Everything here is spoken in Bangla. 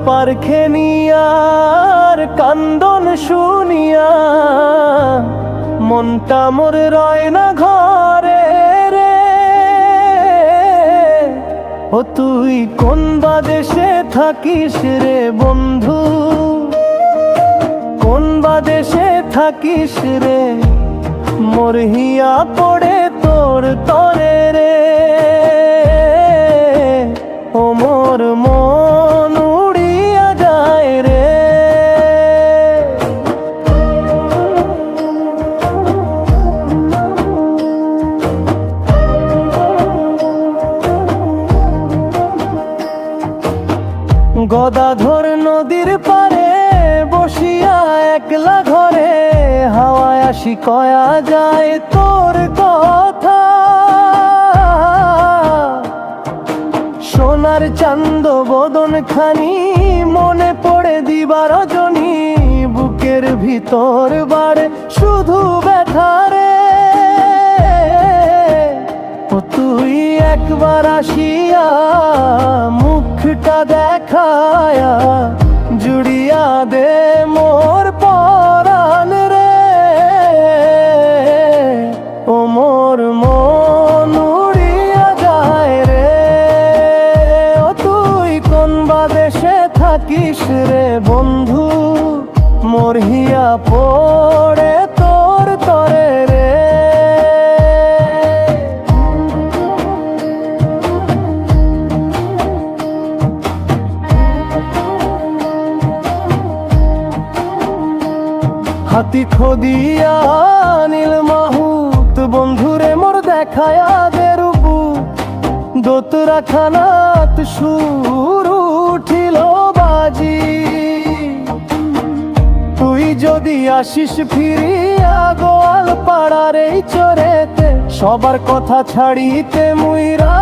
পারখেনিয়ার কান্দন শুনিয়া মনটা মোর রয় না ঘরে রে। ও তুই কোন বা দেশে থাকিস রে বন্ধু, কোন বা দেশে থাকিস রে, মোর হিয়া পড়ে তোর তরে রে। ও মোর মন উড়িয়া যায় রে। গদাধর নদীর পারে বসিয়া একলা ঘরে হাওয়ায় আসি কয়া যায় তোর কথা। সোনার চান্দ বদন খানি মনে পড়ে দিবা রজনী, বুকের ভিতর বাড়ে শুধু ব্যথা রে। ও তুই একবার আসিয়া মুখটা দেখায়া জুড়িয়া দে মোর পরাণ রে। ও মোর মন উড়িয়া যায় রে। ও তুই কোন বা দেশে থাকিস রে বন্ধু, মোর হিয়া পড়ে তোর তরে রে। হাতি খদিয়া নীল মাহুত বন্ধুরে মোর দেখায়া দে রূপু, দোতরা খানাত সুর উঠিল বাজি। তুই যদি আসিস ফিরিয়া গোয়াল পাড়ার এই চরেতে, সবার কথা ছাড়িতে মুইরা